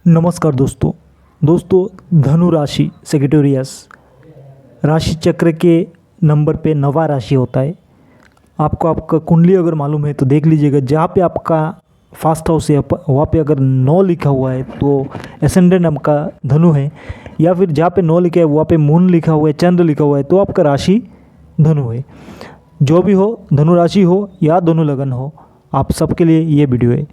नमस्कार दोस्तों धनु राशि सेक्रेटेरियस राशि चक्र के नंबर पे नवा राशि होता है। आपको आपका कुंडली अगर मालूम है तो देख लीजिएगा, जहाँ पे आपका फास्ट हाउस है वहाँ पे अगर 9 लिखा हुआ है तो एसेंडेंट आपका धनु है, या फिर जहाँ पे 9 लिखा है वहाँ पे मून लिखा हुआ है, चंद्र लिखा हुआ है तो आपका राशि धनु है। जो भी हो, धनु राशि हो या धनु लगन हो, आप सबके लिए ये वीडियो है।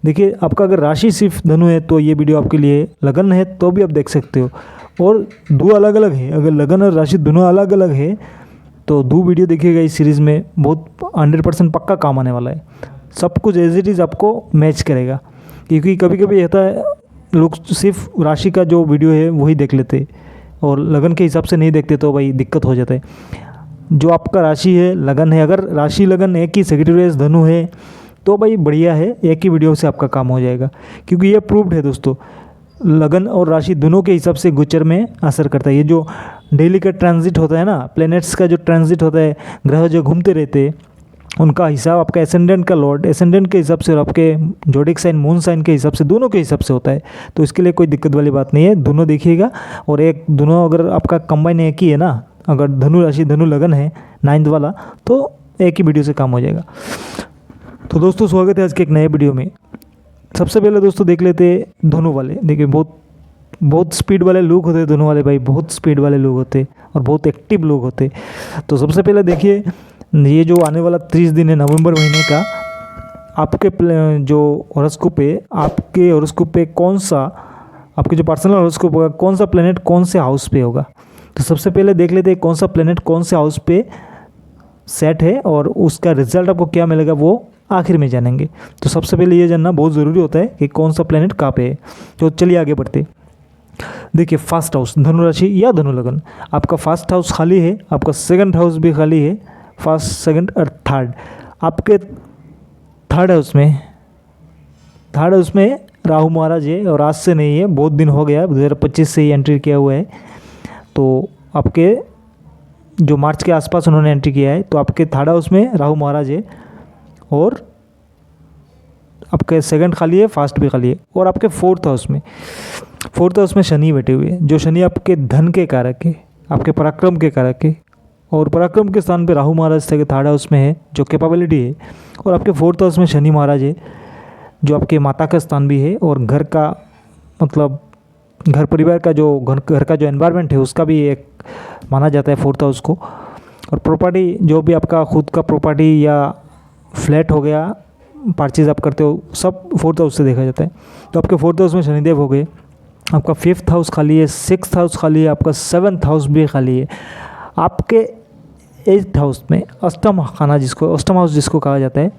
देखिए, आपका अगर राशि सिर्फ धनु है तो ये वीडियो आपके लिए, लगन है तो भी आप देख सकते हो, और दो अलग अलग है। अगर लगन और राशि दोनों अलग अलग है तो दो वीडियो देखिएगा इस सीरीज़ में, बहुत 100% पक्का काम आने वाला है। सब कुछ एज इट इज़ आपको मैच करेगा, क्योंकि कभी कभी होता है लोग सिर्फ राशि का जो वीडियो है वही देख लेते और लगन के हिसाब से नहीं देखते, तो भाई दिक्कत हो जाता है। जो आपका राशि है, लगन है, अगर राशि लगन एक ही सेक्रेटेरियस धनु है तो भाई बढ़िया है, एक ही वीडियो से आपका काम हो जाएगा, क्योंकि ये प्रूव्ड है दोस्तों। लगन और राशि दोनों के हिसाब से गोचर में असर करता है। ये जो डेली का ट्रांजिट होता है ना, प्लैनेट्स का जो ट्रांजिट होता है, ग्रह जो घूमते रहते हैं, उनका हिसाब आपका एसेंडेंट का लॉर्ड एसेंडेंट के हिसाब से और आपके जोडिक साइन मून साइन के हिसाब से, दोनों के हिसाब से होता है। तो इसके लिए कोई दिक्कत वाली बात नहीं है, दोनों देखिएगा। और एक दोनों अगर आपका कंबाइन एक ही है ना, अगर धनु राशि धनु लगन है 9th वाला, तो एक ही वीडियो से काम हो जाएगा। तो दोस्तों स्वागत है आज के एक नए वीडियो में। सबसे पहले दोस्तों देख लेते हैं धनु वाले। देखिए, बहुत स्पीड वाले लोग होते हैं धनु वाले, भाई बहुत स्पीड वाले लोग होते और बहुत एक्टिव लोग होते। तो सबसे पहले देखिए, ये जो आने वाला 30 दिन है नवंबर महीने का, आपके जो हॉरोस्कोप है, आपके हॉरोस्कोप पे कौन सा, आपके जो पर्सनल हॉरोस्कोप होगा, कौन सा प्लेनेट कौन से हाउस पे होगा। तो सबसे पहले देख लेते हैं कौन सा प्लेनेट कौन से हाउस पे सेट है, और उसका रिजल्ट आपको क्या मिलेगा वो आखिर में जानेंगे। तो सबसे पहले ये जानना बहुत ज़रूरी होता है कि कौन सा प्लेनेट कहाँ पे है। तो चलिए आगे बढ़ते। देखिए, फर्स्ट हाउस धनु राशि या धनु लगन, आपका फर्स्ट हाउस खाली है, आपका सेकंड हाउस भी खाली है, फर्स्ट सेकंड और थर्ड। आपके थर्ड हाउस में राहु महाराज है, और आज से नहीं है, बहुत दिन हो गया, 2025 से ही एंट्री किया हुआ है। तो आपके जो मार्च के आसपास उन्होंने एंट्री किया है, तो आपके थर्ड हाउस में राहु महाराज है, और आपके सेकंड खाली है, फर्स्ट भी खाली है। और आपके फोर्थ हाउस में शनि बैठे हुए हैं, जो शनि आपके धन के कारक है, आपके पराक्रम के कारक है, और पराक्रम के स्थान पे राहु महाराज से थर्ड हाउस में है, जो कैपेबिलिटी है। और आपके फोर्थ हाउस में शनि महाराज है, जो आपके माता का स्थान भी है, और घर का मतलब घर परिवार का जो घर का जो एनवायरनमेंट है उसका भी एक माना जाता है फोर्थ हाउस को। और प्रॉपर्टी, जो भी आपका खुद का प्रॉपर्टी या फ्लैट हो गया, परचेज आप करते हो, सब फोर्थ हाउस से देखा जाता है। तो आपके फोर्थ हाउस में शनिदेव हो गए, आपका 5th हाउस खाली है, 6th हाउस खाली है, आपका 7th हाउस भी खाली है। आपके 8th हाउस में अष्टम हाउस जिसको कहा जाता है,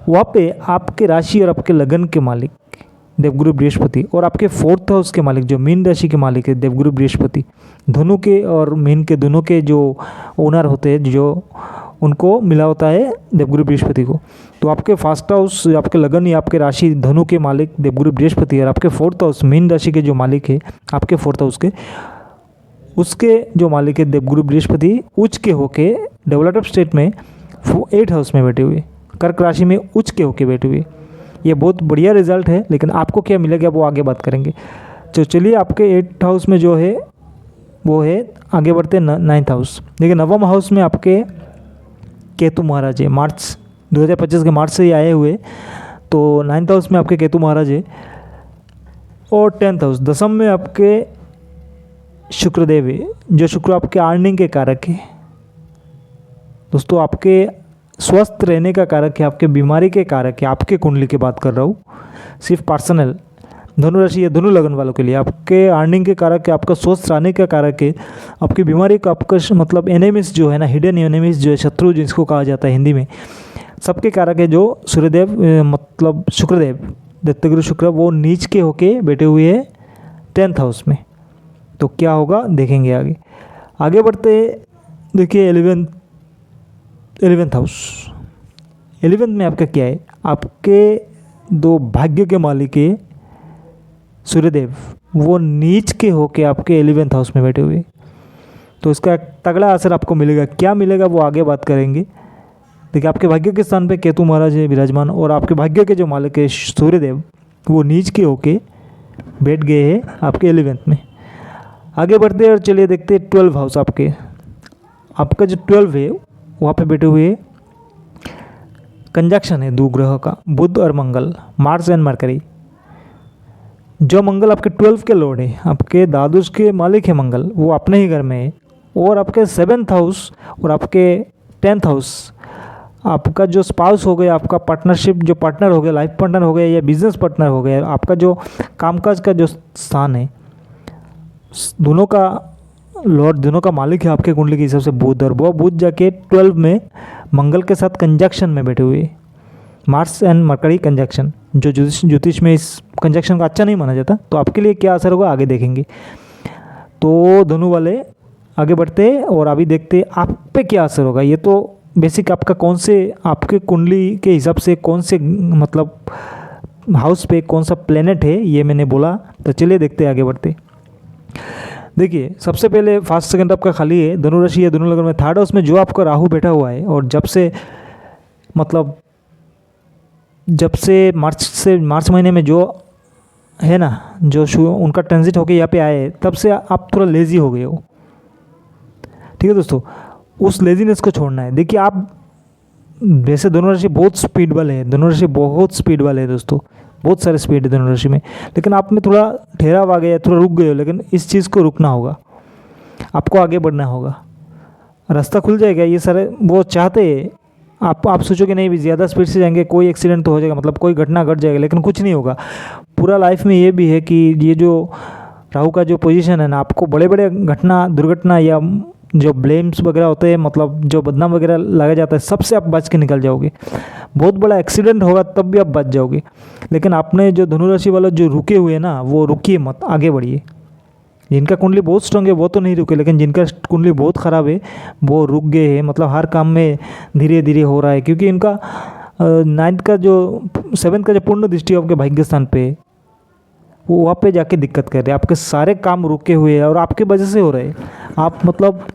वहाँ पे आपके राशि और आपके लगन के मालिक देवगुरु बृहस्पति, और आपके 4th हाउस के मालिक जो मीन राशि के मालिक है देवगुरु बृहस्पति, धनु के और मीन के दोनों के जो ओनर होते हैं, जो उनको मिला होता है देवगुरु बृहस्पति को। तो आपके फर्स्ट हाउस आपके लगन या आपके राशि धनु के मालिक देवगुरु बृहस्पति, और आपके 4th हाउस मीन राशि के जो मालिक है आपके 4th हाउस के, उसके जो मालिक है देवगुरु बृहस्पति, उच्च के होके डेवलप्ड स्टेट में 8th हाउस में बैठे हुए, कर्क राशि में उच्च के होके बैठे हुए। ये बहुत बढ़िया रिजल्ट है, लेकिन आपको क्या मिलेगा वो आगे बात करेंगे। तो चलिए, आपके 8th हाउस में जो है वो है, आगे बढ़ते हैं 9th हाउस। देखिए, 9वां हाउस में आपके केतु महाराज है, मार्च 2025 के मार्च से ही आए हुए, तो 9th हाउस में आपके केतु महाराज है। और 10th हाउस 10th में आपके शुक्रदेव है, जो शुक्र आपके अर्निंग के कारक है दोस्तों, आपके स्वस्थ रहने का कारक है, आपके बीमारी के कारक है। आपके कुंडली की बात कर रहा हूँ, सिर्फ पर्सनल धनु राशि या धनु लगन वालों के लिए। आपके अर्निंग के कारक है, आपका स्वस्थ रहने का कारक है, आपकी बीमारी का आपका मतलब एनिमीज जो है ना, हिडन एनिमीज जो है, शत्रु जिसको कहा जाता है हिंदी में, सबके कारक है जो सूर्यदेव मतलब शुक्रदेव दत्तगुरु शुक्र, वो नीच के होके बैठे हुए हैं 10th हाउस में। तो क्या होगा देखेंगे आगे बढ़ते। देखिए, 11th हाउस, 11th में आपका क्या है, आपके दो भाग्य के मालिक है सूर्यदेव, वो नीच के होके आपके 11th हाउस में बैठे हुए। तो इसका एक तगड़ा असर आपको मिलेगा, क्या मिलेगा वो आगे बात करेंगे। देखिए, आपके भाग्य के स्थान पे केतु महाराज है विराजमान, और आपके भाग्य के जो मालिक है सूर्यदेव, वो नीच के होके बैठ गए हैं आपके 11th में। आगे बढ़ते हैं और चलिए देखते हैं 12 हाउस आपका जो 12 है वहाँ पे बैठे हुए कंजक्शन है 2 ग्रह का, बुध और मंगल, मार्स एंड मरकरी। जो मंगल आपके 12 के लॉर्ड है, आपके दादुस के मालिक है मंगल, वो अपने ही घर में है। और आपके 7th हाउस और आपके 10th हाउस आपका जो स्पाउस हो गया, आपका पार्टनरशिप जो पार्टनर हो गया, लाइफ पार्टनर हो गया या बिजनेस पार्टनर हो गया, आपका जो कामकाज का जो स्थान है, दोनों का लॉर्ड, दोनों का मालिक है आपके कुंडली के हिसाब से बुध, और वो बुध जाके 12 में मंगल के साथ कंजक्शन में बैठे हुए, मार्स एंड मरकरी कंजक्शन, जो ज्योतिष में इस कंजक्शन का अच्छा नहीं माना जाता। तो आपके लिए क्या असर होगा आगे देखेंगे। तो दोनों वाले आगे बढ़ते और अभी देखते आप पे क्या असर होगा। ये तो बेसिक आपका कौन से आपके कुंडली के हिसाब से कौन से मतलब हाउस पे कौन सा प्लेनेट है ये मैंने बोला। तो चलिए देखते हैं आगे बढ़ते। देखिए सबसे पहले फर्स्ट सेकंड आपका खाली है, धनु राशि है, दोनों लगन में। थर्ड हाउस में जो आपका राहु बैठा हुआ है और जब से मार्च महीने में जो है ना, जो उनका ट्रांजिट होके यहाँ पे आए, तब से आप थोड़ा लेज़ी हो गए हो। ठीक है दोस्तों, उस लेजीनेस को छोड़ना है। देखिए आप वैसे दोनों राशि बहुत स्पीड वाले हैं, दोनों राशि बहुत स्पीड वाले हैं दोस्तों, बहुत सारे स्पीड है दोनों राशि में। लेकिन आप में थोड़ा ठहराव आ गया, थोड़ा रुक गए हो। लेकिन इस चीज़ को रुकना होगा, आपको आगे बढ़ना होगा, रास्ता खुल जाएगा। ये सारे वो चाहते हैं। आप सोचोगे नहीं भी ज़्यादा स्पीड से जाएंगे कोई एक्सीडेंट तो हो जाएगा, मतलब कोई घटना घट जाएगा, लेकिन कुछ नहीं होगा। पूरा लाइफ में ये भी है कि ये जो राहु का जो पोजीशन है ना, आपको बड़े बड़े दुर्घटना या जो ब्लेम्स वगैरह होते हैं, मतलब जो बदनाम वगैरह लगा जाता है, सबसे आप बच के निकल जाओगे। बहुत बड़ा एक्सीडेंट होगा तब भी आप बच जाओगे। लेकिन आपने जो धनुराशि वाला जो रुके हुए हैं ना, वो रुकिए मत, आगे बढ़िए। जिनका कुंडली बहुत स्ट्रांग है वो तो नहीं रुके, लेकिन जिनका कुंडली बहुत ख़राब है वो रुक गए हैं। मतलब हर काम में धीरे धीरे हो रहा है, क्योंकि इनका 9th का जो 7th का जो पूर्ण दृष्टि आपके भाग्य स्थान पे, वो वहाँ पे जाके दिक्कत कर रहे हैं। आपके सारे काम रुके हुए हैं और आपके वजह से हो रहे हैं। आप मतलब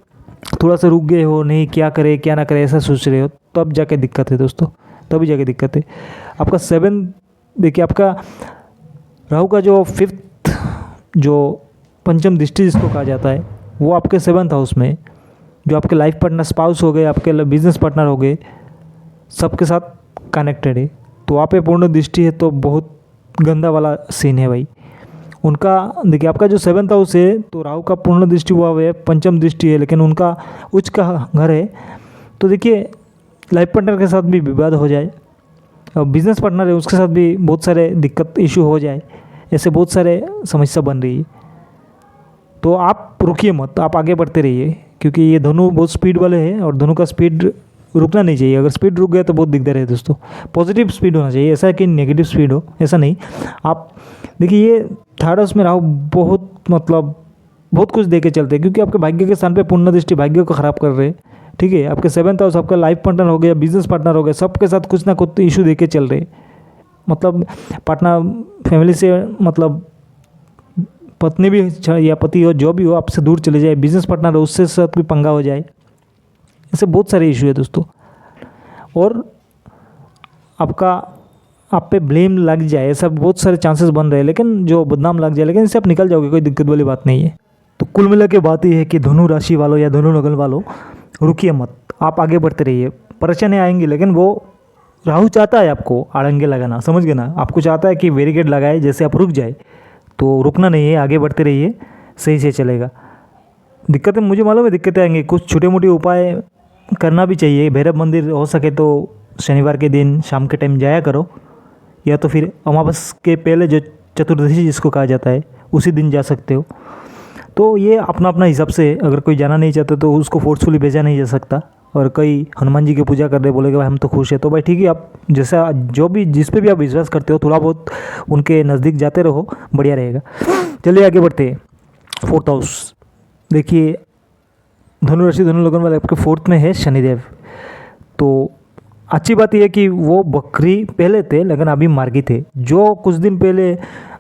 थोड़ा सा रुक गए हो, नहीं क्या करे क्या ना करे ऐसा सोच रहे हो, तब जाके दिक्कत है दोस्तों, तभी जाके दिक्कत है। आपका 7 देखिए, आपका राहु का जो 5th जो पंचम दृष्टि जिसको कहा जाता है, वो आपके 7th हाउस में, जो आपके लाइफ पार्टनर स्पाउस हो गए, आपके बिजनेस पार्टनर हो गए, सबके साथ कनेक्टेड है। तो वहाँ पे पूर्ण दृष्टि है तो बहुत गंदा वाला सीन है भाई उनका। देखिए आपका जो 7th हाउस है, तो राहु का पूर्ण दृष्टि हुआ है, पंचम दृष्टि है, लेकिन उनका उच्च का घर है। तो देखिए लाइफ पार्टनर के साथ भी विवाद हो जाए, और बिजनेस पार्टनर है उसके साथ भी बहुत सारे दिक्कत इशू हो जाए, ऐसे बहुत सारे समस्या बन रही है। तो आप रुकिए मत, आप आगे बढ़ते रहिए, क्योंकि ये दोनों बहुत स्पीड वाले हैं और दोनों का स्पीड रुकना नहीं चाहिए। अगर स्पीड रुक गया तो बहुत दिक्कत है दोस्तों। पॉजिटिव स्पीड होना चाहिए, ऐसा है कि नेगेटिव स्पीड हो, ऐसा नहीं। आप देखिए ये 3rd हाउस में राहु बहुत कुछ दे के चलते हैं, क्योंकि आपके भाग्य के स्थान पे पूर्ण दृष्टि भाग्य को ख़राब कर रहे हैं। ठीक है, आपके 7th हाउस आपका लाइफ पार्टनर हो गया, बिजनेस पार्टनर हो गया, सबके साथ कुछ ना कुछ इशू दे के चल रहे। मतलब पार्टनर फैमिली से, मतलब पत्नी भी या पति हो, जो भी हो, आपसे दूर चले जाए, बिजनेस पार्टनर हो उससे साथ भी पंगा हो जाए, ऐसे बहुत सारे इशू है दोस्तों। और आपका आप पे ब्लेम लग जाए, ऐसा बहुत सारे चांसेस बन रहे हैं, लेकिन जो बदनाम लग जाए, लेकिन इससे आप निकल जाओगे, कोई दिक्कत वाली बात नहीं है। तो कुल मिला के बात ये है कि धनु राशि वालों या धनु लग्न वालों, रुकिए मत, आप आगे बढ़ते रहिए। परेशानी आएंगी, लेकिन वो राहु चाहता है आपको आड़ंगे लगाना, समझ गए ना। आपको चाहता है कि बैरिकेड लगाए, जैसे आप रुक जाए, तो रुकना नहीं है, आगे बढ़ते रहिए, सही से चलेगा। दिक्कतें मुझे मालूम है, दिक्कतें आएंगी, कुछ छोटे मोटे उपाय करना भी चाहिए। भैरव मंदिर हो सके तो शनिवार के दिन शाम के टाइम जाया करो, या तो फिर अमावस के पहले जो चतुर्दशी जिसको कहा जाता है उसी दिन जा सकते हो। तो ये अपना अपना हिसाब से, अगर कोई जाना नहीं चाहता तो उसको फोर्सफुली भेजा नहीं जा सकता। और कई हनुमान जी की पूजा कर रहे, बोलेगा भाई हम तो खुश है, तो भाई ठीक है, आप जैसा जो भी जिस पे भी आप विश्वास करते हो, थोड़ा बहुत उनके नज़दीक जाते रहो, बढ़िया रहेगा। चलिए आगे बढ़ते हैं। 4th हाउस देखिए, धनु राशि धनु लग्न वाले आपके 4th में है शनिदेव। तो अच्छी बात यह है कि वो बकरी पहले थे, लेकिन अभी मार्गी थे। जो कुछ दिन पहले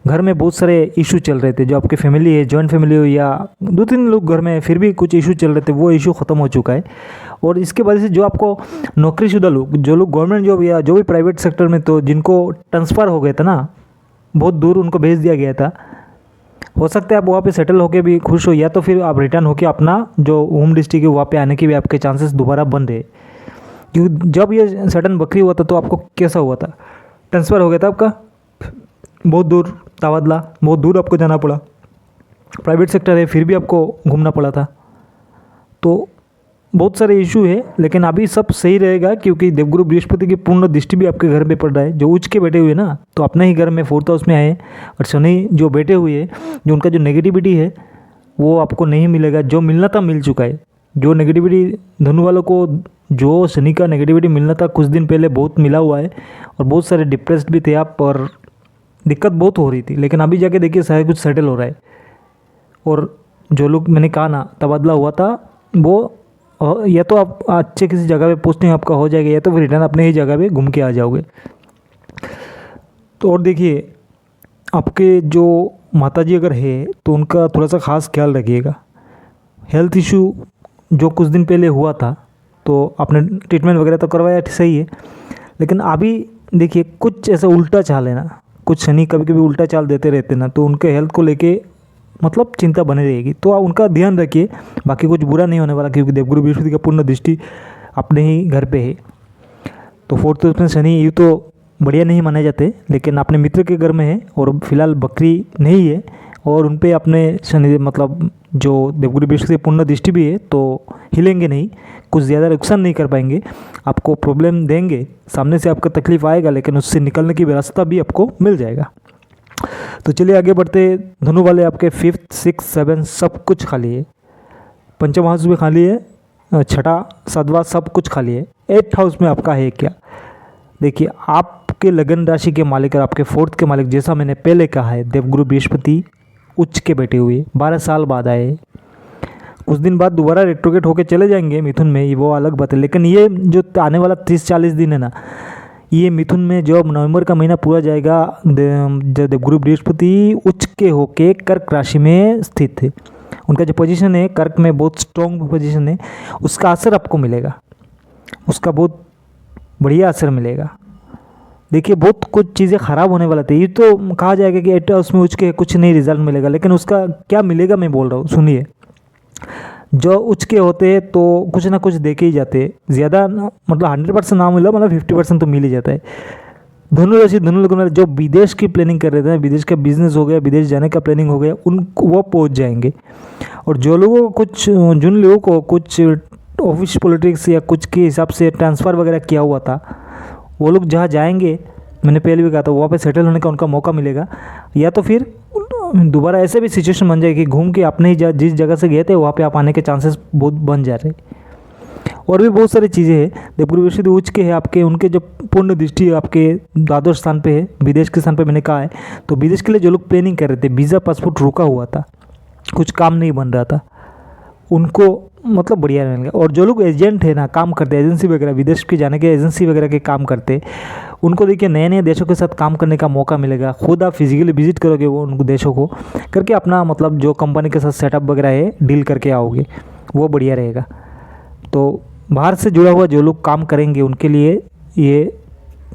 घर में बहुत सारे इशू चल रहे थे, जो आपकी फैमिली है, जॉइंट फैमिली हो या 2-3 लोग घर में फिर भी कुछ इशू चल रहे थे, वो इशू ख़त्म हो चुका है। और इसके वजह से जो आपको नौकरीशुदा लोग, जो लोग गवर्नमेंट जॉब या जो भी प्राइवेट सेक्टर में, तो जिनको ट्रांसफ़र हो गया था ना, बहुत दूर उनको भेज दिया गया था, हो सकता है आप वहाँ पे सेटल होके भी खुश हो, या तो फिर आप रिटर्न होके अपना जो होम डिस्ट्रिक्ट है वहाँ पे आने के भी आपके चांसेस दोबारा बन रहे। क्योंकि जब ये सडन बकरी हुआ था तो आपको कैसा हुआ था, ट्रांसफ़र हो गया था आपका बहुत दूर, तबादला बहुत दूर आपको जाना पड़ा, प्राइवेट सेक्टर है फिर भी आपको घूमना पड़ा था। तो बहुत सारे इशू है, लेकिन अभी सब सही रहेगा क्योंकि देवगुरु बृहस्पति की पूर्ण दृष्टि भी आपके घर पे पड़ रहा है। जो उच्च के बैठे हुए ना, तो अपने ही घर में 4th हाउस में आए, और शनि जो बैठे हुए हैं, जो उनका जो नेगेटिविटी है वो आपको नहीं मिलेगा, जो मिलना था मिल चुका है। जो नेगेटिविटी धनु वालों को, जो शनि का नेगेटिविटी मिलना था कुछ दिन पहले बहुत मिला हुआ है, और बहुत सारे डिप्रेस्ड भी थे आप, और दिक्कत बहुत हो रही थी। लेकिन अभी जाके देखिए सारा कुछ सेटल हो रहा है। और जो लोग मैंने कहा ना तबादला हुआ था, वो या तो आप अच्छे किसी जगह पे पोस्टिंग आपका हो जाएगा, या तो फिर रिटर्न अपने ही जगह पे घूम के आ जाओगे। तो और देखिए आपके जो माताजी अगर है तो उनका थोड़ा सा ख़ास ख्याल रखिएगा। हेल्थ इशू जो कुछ दिन पहले हुआ था तो आपने ट्रीटमेंट वगैरह तो करवाया, सही है, लेकिन अभी देखिए कुछ ऐसा उल्टा चाल है ना, कुछ शनि कभी कभी उल्टा चाल देते रहते ना, तो उनके हेल्थ को लेके मतलब चिंता बनी रहेगी। तो आप उनका ध्यान रखिए, बाकी कुछ बुरा नहीं होने वाला क्योंकि देवगुरु बृहस्पति का पूर्ण दृष्टि अपने ही घर पे है। तो 4th हाउस में शनि यूँ तो बढ़िया नहीं माने जाते, लेकिन अपने मित्र के घर में है और फिलहाल बकरी नहीं है, और उन पे अपने शनि मतलब जो देवगुरु बृहस्पति पूर्ण दृष्टि भी है, तो हिलेंगे नहीं, कुछ ज़्यादा नुकसान नहीं कर पाएंगे, आपको प्रॉब्लम देंगे, सामने से आपका तकलीफ आएगा, लेकिन उससे निकलने की रास्ता भी आपको मिल जाएगा। तो चलिए आगे बढ़ते। धनु वाले आपके 5th 6th 7th सब कुछ खाली है, 5th हाउस भी खाली है, 6ठा 7वां सब कुछ खाली है। 8th हाउस में आपका है क्या, देखिए आपके लगन राशि के मालिक और आपके 4th के मालिक, जैसा मैंने पहले कहा है, देवगुरु बृहस्पति उच्च के बैठे हुए 12 साल बाद आए, कुछ दिन बाद दोबारा रेट्रोगेट होके चले जाएंगे मिथुन में, ये वो अलग बात है। लेकिन ये जो आने वाला 30-40 दिन है ना, ये मिथुन में जब नवंबर का महीना पूरा जाएगा, जब देवगुरु बृहस्पति उच्च के होके कर्क राशि में स्थित है, उनका जो पोजीशन है कर्क में बहुत स्ट्रॉन्ग पोजीशन है, उसका असर आपको मिलेगा, उसका बहुत बढ़िया असर मिलेगा। देखिए बहुत कुछ चीज़ें ख़राब होने वाला था, ये तो कहा जाएगा कि 8th हाउस में उच्च के कुछ नहीं रिजल्ट मिलेगा, लेकिन उसका क्या मिलेगा मैं बोल रहा हूँ, सुनिए। जो उच्च के होते हैं तो कुछ ना कुछ देके ही जाते हैं, ज़्यादा मतलब 100% ना मिला, मतलब 50% तो मिल ही जाता है। धनु राशि धनु लोगों में जो विदेश की प्लानिंग कर रहे थे, विदेश का बिजनेस हो गया, विदेश जाने का प्लानिंग हो गया, उन वो पहुंच जाएंगे। और जो लोगों को कुछ, जिन लोगों को कुछ ऑफिस पॉलिटिक्स या कुछ के हिसाब से ट्रांसफ़र वगैरह किया हुआ था, वो लोग जहाँ जाएंगे, मैंने पहले भी कहा था, वहाँ पे सेटल होने का उनका मौका मिलेगा। या तो फिर दोबारा ऐसे भी सिचुएशन बन जाएगी, घूम के अपने ही जिस जगह से गए थे वहाँ पे आप आने के चांसेस बहुत बन जा रहे। और भी बहुत सारी चीज़ें हैं। देवगुरु बृहस्पति उच्च के है आपके, उनके जो पूर्ण दृष्टि आपके द्वादश स्थान पे है, विदेश के स्थान पे मैंने कहा है। तो विदेश के लिए जो लोग प्लानिंग कर रहे थे, वीज़ा पासपोर्ट रुका हुआ था, कुछ काम नहीं बन रहा था, उनको मतलब बढ़िया मिल गया। और जो लोग एजेंट है ना, काम करते हैं एजेंसी वगैरह, विदेश के जाने के एजेंसी वगैरह के काम करते, उनको देखिए नए नए देशों के साथ काम करने का मौका मिलेगा। खुद आप फिजिकली विजिट करोगे वो उनको देशों को, करके अपना मतलब जो कंपनी के साथ सेटअप वगैरह है डील करके आओगे, वो बढ़िया रहेगा। तो बाहर से जुड़ा हुआ जो लोग काम करेंगे उनके लिए ये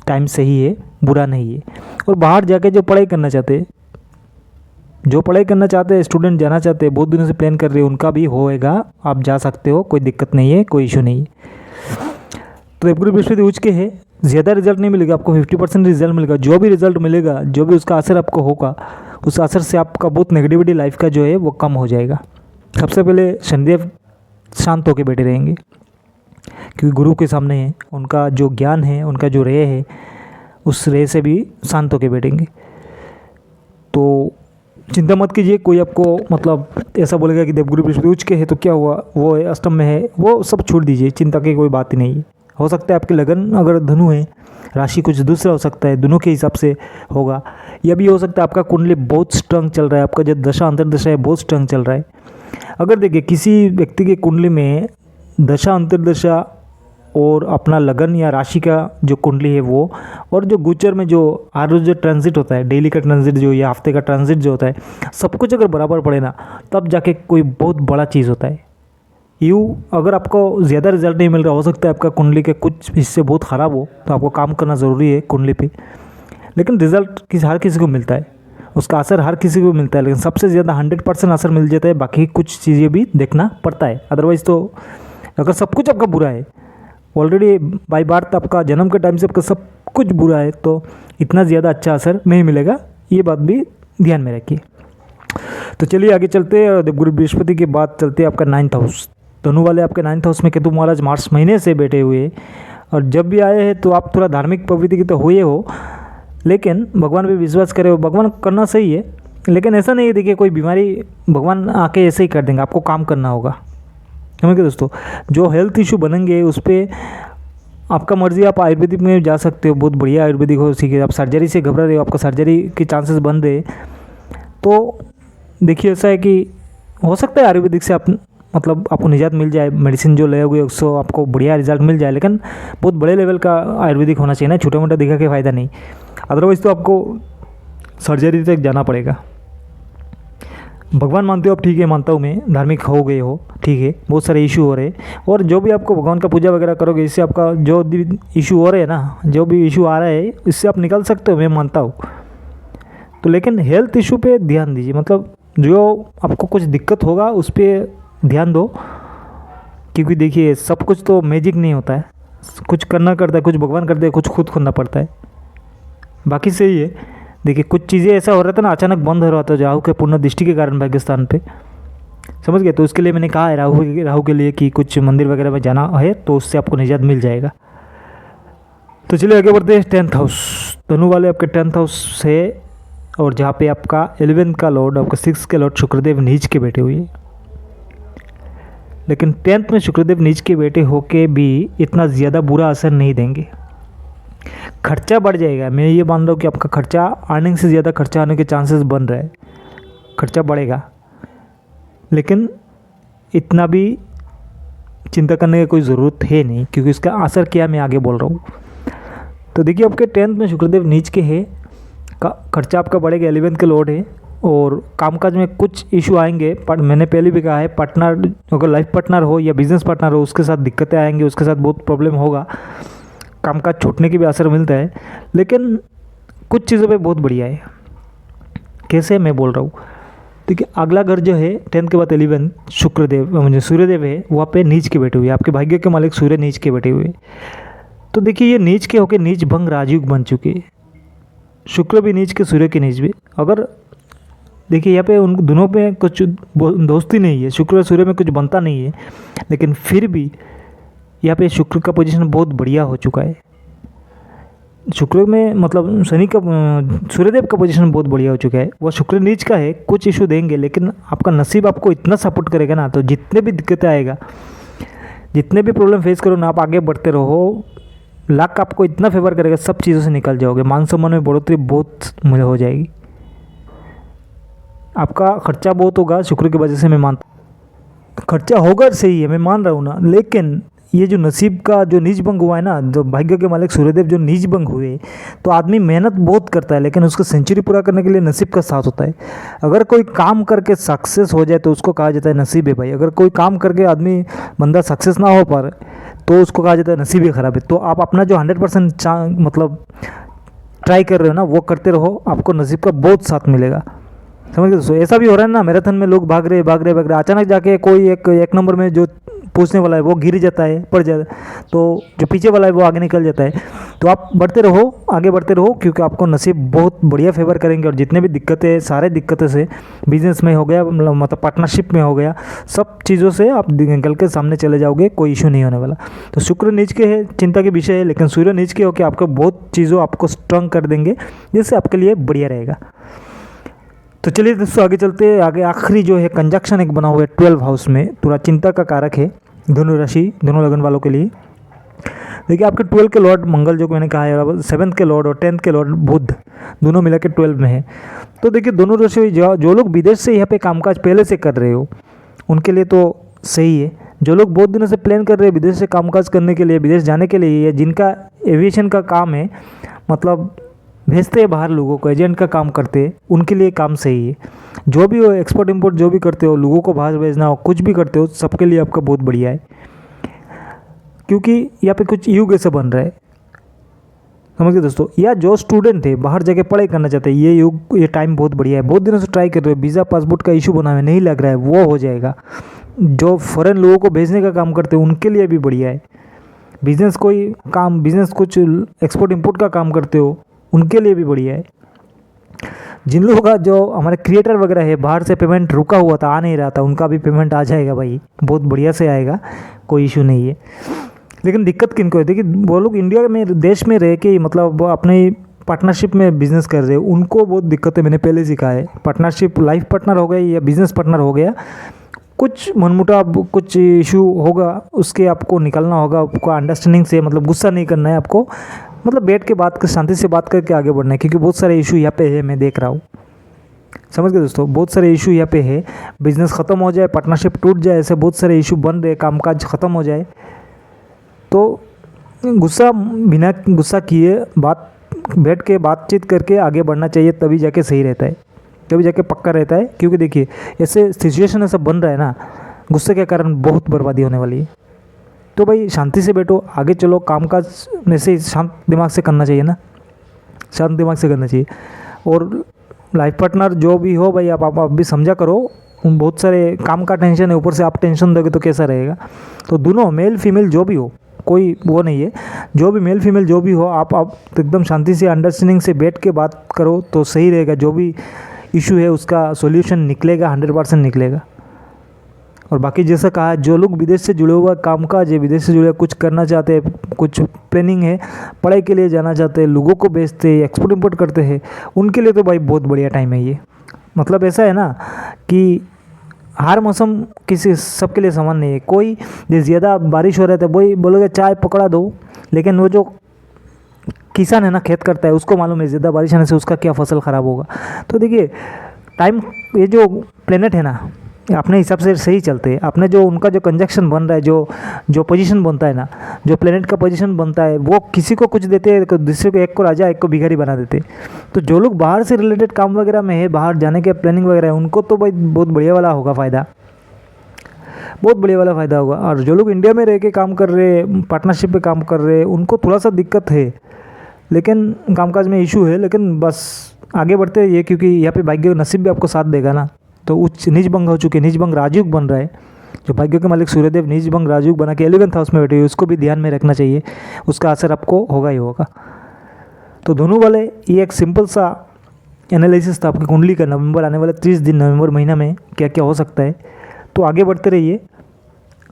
टाइम सही है, बुरा नहीं है। और बाहर जाके जो पढ़ाई करना चाहते हैं, स्टूडेंट जाना चाहते हैं, बहुत दिनों से प्लान कर रहे हैं, उनका भी होएगा, आप जा सकते हो, कोई दिक्कत नहीं है, कोई इशू नहीं है। तो देवगुरु बृहस्पति उच्च के है, ज़्यादा रिजल्ट नहीं मिलेगा आपको, 50% रिजल्ट मिलेगा। जो भी रिजल्ट मिलेगा, जो भी उसका असर आपको होगा, उस असर से आपका बहुत नेगेटिविटी लाइफ का जो है वो कम हो जाएगा। सबसे पहले शनिदेव शांत होकर बैठे रहेंगे, क्योंकि गुरु के सामने है, उनका जो ज्ञान है, उनका जो रे है, उस रे से भी शांत होकर बैठेंगे। तो चिंता मत कीजिए, कोई आपको मतलब ऐसा बोलेगा कि देवगुरु बृहस्पति उच्च के है तो क्या हुआ, वो अष्टम में है, वो सब छोड़ दीजिए, चिंता की कोई बात ही नहीं है। हो सकता है आपकी लगन अगर धनु है, राशि कुछ दूसरा हो सकता है, दोनों के हिसाब से होगा। यह भी हो सकता है आपका कुंडली बहुत स्ट्रांग चल रहा है, आपका जो दशा अंतर्दशा है बहुत स्ट्रांग चल रहा है। अगर देखिए किसी व्यक्ति के कुंडली में दशा अंतर्दशा और अपना लगन या राशि का जो कुंडली है वो, और जो गोचर में जो हर रोज जो ट्रांजिट होता है, डेली का ट्रांजिट जो या हफ्ते का ट्रांजिट जो होता है, सब कुछ अगर बराबर पड़े ना, तब जाके कोई बहुत बड़ा चीज़ होता है। अगर आपको ज़्यादा रिजल्ट नहीं मिल रहा, हो सकता है आपका कुंडली के कुछ हिस्से बहुत ख़राब हो, तो आपको काम करना ज़रूरी है कुंडली पे। लेकिन रिजल्ट हर किसी को मिलता है, उसका असर हर किसी को मिलता है, लेकिन सबसे ज़्यादा 100% असर मिल जाता है, बाकी कुछ चीज़ें भी देखना पड़ता है। अदरवाइज़ तो अगर सब कुछ आपका बुरा है, ऑलरेडी बाय बर्थ आपका जन्म के टाइम से आपका सब कुछ बुरा है, तो इतना ज़्यादा अच्छा असर नहीं मिलेगा, ये बात भी ध्यान में रखिए। तो चलिए आगे चलते हैं और देवगुरु बृहस्पति के बाद चलते हैं आपका 9th हाउस। धनु वाले आपके 9th हाउस में केतु महाराज मार्च महीने से बैठे हुए, और जब भी आए हैं तो आप थोड़ा धार्मिक प्रवृत्ति के तो हुए हो, लेकिन भगवान पे विश्वास करे हो, भगवान करना सही है, लेकिन ऐसा नहीं है देखिए कोई बीमारी भगवान आके ऐसे ही कर देंगे, आपको काम करना होगा। समझ गए दोस्तों, जो हेल्थ इशू बनेंगे उस पर आपका मर्जी, आप आयुर्वेदिक में जा सकते हो, बहुत बढ़िया आयुर्वेदिक हो सीखे। आप सर्जरी से घबरा रहे हो, आपका सर्जरी के चांसेस बन रहे, तो देखिए ऐसा है कि हो सकता है आयुर्वेदिक से आप मतलब आपको निजात मिल जाए, मेडिसिन जो ले हुए उससे आपको बढ़िया रिजल्ट मिल जाए, लेकिन बहुत बड़े लेवल का आयुर्वेदिक होना चाहिए ना, छोटा मोटा दिखा के फ़ायदा नहीं, अदरवाइज़ तो आपको सर्जरी तक जाना पड़ेगा। भगवान मानते हो आप, ठीक है, मानता हूँ मैं, धार्मिक हो गए हो, ठीक है, बहुत सारे इशू हो रहे, और जो भी आपको भगवान का पूजा वगैरह करोगे इससे आपका जो भी इशू हो रहे हैं ना, जो भी इशू आ रहा है इससे आप निकल सकते हो, मैं मानता हूँ। तो लेकिन हेल्थ इशू पे ध्यान दीजिए, मतलब जो आपको कुछ दिक्कत होगा उस पर ध्यान दो, क्योंकि देखिए सब कुछ तो मैजिक नहीं होता है, कुछ करना करता है, कुछ भगवान करते हैं, कुछ खुद करना पड़ता है, बाकी सही है। देखिए कुछ चीज़ें ऐसा हो रहा था ना, अचानक बंद हो रहा था राहु के पूर्ण दृष्टि के कारण भाग्यस्थान पे, समझ गए, तो उसके लिए मैंने कहा है राहु के लिए कि कुछ मंदिर वगैरह में जाना है, तो उससे आपको निजात मिल जाएगा। तो चलिए आगे बढ़ते हैं 10th हाउस। धनु वाले आपके 10th हाउस है, और जहाँ पे आपका 11th का लॉर्ड, आपका 6th के लॉर्ड शुक्रदेव नीच के बैठे हुए, लेकिन 10th में शुक्रदेव नीच के बैठे होके भी इतना ज़्यादा बुरा असर नहीं देंगे। खर्चा बढ़ जाएगा, मैं ये मान रहा हूँ कि आपका खर्चा अर्निंग से ज़्यादा खर्चा आने के चांसेस बन रहे हैं, खर्चा बढ़ेगा, लेकिन इतना भी चिंता करने की कोई ज़रूरत है नहीं, क्योंकि इसका असर क्या मैं आगे बोल रहा हूँ। तो देखिए आपके 10th में शुक्रदेव नीच के है, खर्चा आपका बढ़ेगा, 11th के लॉर्ड है, और कामकाज में कुछ इशू आएंगे, पर मैंने पहले भी कहा है, पार्टनर अगर लाइफ पार्टनर हो या बिजनेस पार्टनर हो उसके साथ दिक्कतें आएंगी, उसके साथ बहुत प्रॉब्लम होगा, कामकाज छूटने की भी असर मिलता है, लेकिन कुछ चीज़ों पे बहुत बढ़िया है। कैसे मैं बोल रहा हूँ, देखिए अगला घर जो है 10th के बाद 11th शुक्रदेव मुझे सूर्यदेव है, वहाँ पे नीच के बैठे हुए, आपके भाग्य के मालिक सूर्य नीच के बैठे हुए, तो देखिए ये नीच के होके नीच भंग राजयुग बन चुके, शुक्र भी नीच के, सूर्य के नीच भी। अगर देखिए यहाँ पे उन दोनों पे कुछ दोस्ती नहीं है, शुक्र और सूर्य में कुछ बनता नहीं है, लेकिन फिर भी यहाँ पे शुक्र का पोजीशन बहुत बढ़िया हो चुका है। शुक्र में मतलब शनि का सूर्यदेव का पोजीशन बहुत बढ़िया हो चुका है, वह शुक्र नीच का है, कुछ इशू देंगे, लेकिन आपका नसीब आपको इतना सपोर्ट करेगा ना, तो जितने भी दिक्कतें आएगा, जितने भी प्रॉब्लम फेस करो ना, आप आगे बढ़ते रहो, लक आपको इतना फेवर करेगा, सब चीज़ों से निकल जाओगे, मान सम्मान में बढ़ोतरी बहुत हो जाएगी। आपका खर्चा बहुत होगा शुक्र की वजह से, मैं मानता, खर्चा होगा सही है, मैं मान रहा हूँ ना, लेकिन ये जो नसीब का जो नीच भंग हुआ है ना, जो भाग्य के मालिक सूर्यदेव जो नीच भंग हुए, तो आदमी मेहनत बहुत करता है, लेकिन उसको सेंचुरी पूरा करने के लिए नसीब का साथ होता है। अगर कोई काम करके सक्सेस हो जाए तो उसको कहा जाता है नसीब है भाई, अगर कोई काम करके आदमी बंदा सक्सेस ना हो पाए तो उसको कहा जाता है नसीब ही खराब है। तो आप अपना जो 100% मतलब ट्राई कर रहे हो ना, वो करते रहो, आपको नसीब का बहुत साथ मिलेगा। समझ गए दोस्तों, ऐसा भी हो रहा है ना, मैराथन में लोग भाग रहे, अचानक जाके कोई एक नंबर में जो पूछने वाला है वो गिर जाता है, पड़ जाता है, तो जो पीछे वाला है वो आगे निकल जाता है। तो आप बढ़ते रहो, आगे बढ़ते रहो, क्योंकि आपको नसीब बहुत बढ़िया फेवर करेंगे, और जितने भी दिक्कतें, सारे दिक्कतें से, बिजनेस में हो गया, मतलब पार्टनरशिप में हो गया, सब चीज़ों से आप निकल के सामने चले जाओगे, कोई इशू नहीं होने वाला। तो शुक्र नीच के है, चिंता के विषय है, लेकिन सूर्य नीच के होकर आपको बहुत चीज़ों आपको स्ट्रांग कर देंगे, जिससे आपके लिए बढ़िया रहेगा। तो चलिए दोस्तों आगे चलते हैं, आगे आखिरी जो है कंजक्शन एक बना हुआ है 12 हाउस में, थोड़ा चिंता का कारक है धनु राशि, धनु लगन वालों के लिए। देखिए आपके 12 के लॉर्ड मंगल, जो मैंने कहा है, 7th के लॉर्ड और 10th के लॉर्ड बुध, दोनों मिला के 12 में है। तो देखिए दोनों राशि जो लोग विदेश से यहाँ पे कामकाज पहले से कर रहे हो उनके लिए तो सही है, जो लोग बहुत दिनों से प्लान कर रहे हैं विदेश से कामकाज करने के लिए, विदेश जाने के लिए, या जिनका एविएशन का काम है, मतलब भेजते हैं बाहर लोगों को, एजेंट का काम करते हैं, उनके लिए काम सही है। जो भी हो, एक्सपोर्ट इंपोर्ट जो भी करते हो, लोगों को बाहर भेजना हो, कुछ भी करते हो, सबके लिए आपका बहुत बढ़िया है, क्योंकि यहाँ पे कुछ युग ऐसा बन रहा है। समझ गए दोस्तों। या जो स्टूडेंट है बाहर जाके पढ़ाई करना चाहते हैं, ये टाइम बहुत बढ़िया है। बहुत दिनों से ट्राई कर रहे हो, वीज़ा पासपोर्ट का इशू बना हुआ है, नहीं लग रहा है, वो हो जाएगा। जो फॉरेन लोगों को भेजने का काम करते हैं उनके लिए भी बढ़िया है। बिजनेस कुछ एक्सपोर्ट इंपोर्ट का काम करते हो उनके लिए भी बढ़िया है। जिन लोगों का जो हमारे क्रिएटर वगैरह है, बाहर से पेमेंट रुका हुआ था, आ नहीं रहा था, उनका भी पेमेंट आ जाएगा भाई, बहुत बढ़िया से आएगा, कोई इशू नहीं है। लेकिन दिक्कत किनको है, देखिए वो लोग इंडिया में देश में रह के मतलब अपने पार्टनरशिप में बिजनेस कर रहे हैं, उनको बहुत दिक्कत है। मैंने पहले सिखाया है, पार्टनरशिप लाइफ पार्टनर हो गया या बिजनेस पार्टनर हो गया, कुछ मनमुटाव कुछ इशू होगा, उसके आपको निकलना होगा, आपको अंडरस्टैंडिंग से, मतलब गुस्सा नहीं करना है आपको, मतलब बैठ के बात कर, शांति से बात करके आगे बढ़ना है। क्योंकि बहुत सारे इशू यहाँ पे है, मैं देख रहा हूँ। समझ गए दोस्तों, बहुत सारे इशू यहाँ पे है। बिजनेस ख़त्म हो जाए, पार्टनरशिप टूट जाए, ऐसे बहुत सारे इशू बन रहे, कामकाज ख़त्म हो जाए, तो बिना गुस्सा किए बैठ के बातचीत करके आगे बढ़ना चाहिए, तभी जाके सही रहता है, तभी जाके पक्का रहता है। क्योंकि देखिए ऐसे सिचुएशन ऐसा बन रहा है ना, गुस्से के कारण बहुत बर्बादी होने वाली है। तो भाई शांति से बैठो, आगे चलो, कामकाज में से शांत दिमाग से करना चाहिए ना, शांत दिमाग से करना चाहिए। और लाइफ पार्टनर जो भी हो भाई, आप भी समझा करो, बहुत सारे काम का टेंशन है, ऊपर से आप टेंशन दोगे तो कैसा रहेगा। तो दोनों मेल फीमेल जो भी हो, कोई वो नहीं है, जो भी मेल फीमेल जो भी हो, आप एकदम शांति से अंडरस्टैंडिंग से बैठ के बात करो तो सही रहेगा। जो भी इशू है उसका सॉल्यूशन निकलेगा, 100% निकलेगा। और बाकी जैसा कहा, जो लोग विदेश से जुड़े हुआ कामकाज है, विदेश से जुड़े कुछ करना चाहते हैं, कुछ प्लानिंग है, पढ़ाई के लिए जाना चाहते हैं, लोगों को भेजते हैं, एक्सपोर्ट इंपोर्ट करते हैं, उनके लिए तो भाई बहुत बढ़िया टाइम है ये। मतलब ऐसा है ना कि हर मौसम किसी सबके लिए समान नहीं है। कोई ज़्यादा बारिश हो रहा है तो वही बोलोगे चाय पकड़ा दो, लेकिन वो जो किसान है ना, खेत करता है, उसको मालूम है ज़्यादा बारिश आने से उसका क्या फसल ख़राब होगा। तो देखिए टाइम, ये जो प्लेनेट है ना, अपने हिसाब से सही चलते हैं। अपने जो उनका जो कंजक्शन बन रहा है, जो पोजीशन बनता है ना, जो प्लेनेट का पोजीशन बनता है, वो किसी को कुछ देते हैं, दूसरे को एक को राजा एक को भिखारी बना देते हैं। तो जो लोग बाहर से रिलेटेड काम वगैरह में है, बाहर जाने के प्लानिंग वगैरह है, उनको तो भाई बहुत बढ़िया वाला होगा फ़ायदा, बहुत बढ़िया वाला फ़ायदा होगा। और जो लोग इंडिया में रह के काम कर रहे हैं, पार्टनरशिप पे काम कर रहे हैं, उनको थोड़ा सा दिक्कत है, लेकिन कामकाज में इशू है, लेकिन बस आगे बढ़ते हैं ये, क्योंकि यहाँ पे भाग्य नसीब भी आपको साथ देगा ना। तो उच्च नीच भंग हो चुके, नीच भंग राजयुग बन रहा है। जो भाग्य के मालिक सूर्यदेव नीच भंग राजयुग बना के 11th हाउस में बैठे हुए, उसको भी ध्यान में रखना चाहिए, उसका असर आपको होगा ही होगा। तो दोनों वाले ये एक सिंपल सा एनालिसिस था आपकी कुंडली का, नवंबर आने वाले 30 दिन, नवंबर महीना में क्या क्या हो सकता है। तो आगे बढ़ते रहिए।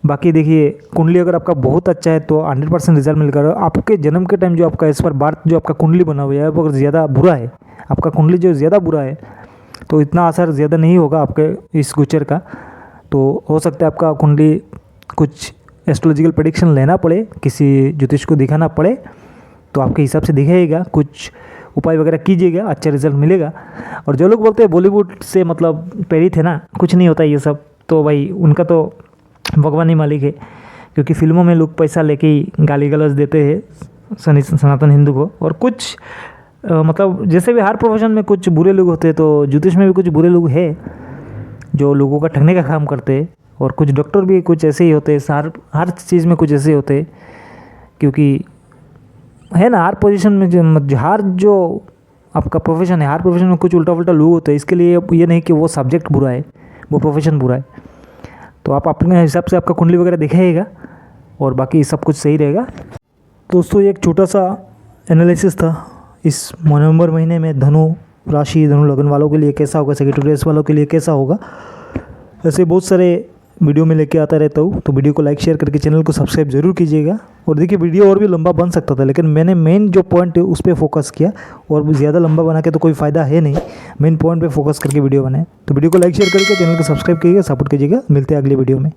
बाकी देखिए कुंडली अगर आपका बहुत अच्छा है तो 100% रिजल्ट मिलेगा। आपके जन्म के टाइम जो आपका इस पर बार्थ जो आपका कुंडली बना हुआ है, वो अगर ज़्यादा बुरा है, आपका कुंडली जो ज़्यादा बुरा है, तो इतना असर ज़्यादा नहीं होगा आपके इस गोचर का। तो हो सकता है आपका कुंडली कुछ एस्ट्रोलॉजिकल प्रेडिक्शन लेना पड़े, किसी ज्योतिष को दिखाना पड़े, तो आपके हिसाब से दिखाएगा, कुछ उपाय वगैरह कीजिएगा, अच्छा रिजल्ट मिलेगा। और जो लोग बोलते हैं बॉलीवुड से मतलब प्रेरित है ना, कुछ नहीं होता ये सब, तो भाई उनका तो भगवान ही मालिक है। क्योंकि फिल्मों में लोग पैसा लेके ही गाली गलौज देते हैं सनातन हिंदू को। और कुछ मतलब जैसे भी हर प्रोफेशन में कुछ बुरे लोग होते हैं, तो ज्योतिष में भी कुछ बुरे लोग हैं जो लोगों का ठगने का काम करते हैं। और कुछ डॉक्टर भी कुछ ऐसे ही होते हैं, हर चीज़ में कुछ ऐसे ही होते हैं। क्योंकि है ना, हर पोजीशन में जो आपका प्रोफेशन है, हर प्रोफेशन में कुछ उल्टा पुल्टा लोग होते हैं। इसके लिए ये नहीं कि वो सब्जेक्ट बुरा है, वो प्रोफेशन बुरा है। तो आप अपने हिसाब से आपका कुंडली वगैरह दिखाइएगा और बाकी सब कुछ सही रहेगा। दोस्तों एक छोटा सा एनालिसिस था इस नवंबर महीने में धनु राशि, धनु लगन वालों के लिए कैसा होगा, सेक्रेटरीज वालों के लिए कैसा होगा। ऐसे बहुत सारे वीडियो में लेके आता रहता हूँ, तो वीडियो को लाइक शेयर करके चैनल को सब्सक्राइब जरूर कीजिएगा। और देखिए वीडियो और भी लंबा बन सकता था, लेकिन मैंने मेन जो पॉइंट है उस पर फोकस किया, और ज़्यादा लंबा बना के तो कोई फ़ायदा है नहीं, मेन पॉइंट पे फोकस करके वीडियो बनाए। तो वीडियो को लाइक शेयर करके चैनल को सब्सक्राइब कीजिएगा, सपोर्ट कीजिएगा। मिलते हैं अगले वीडियो में।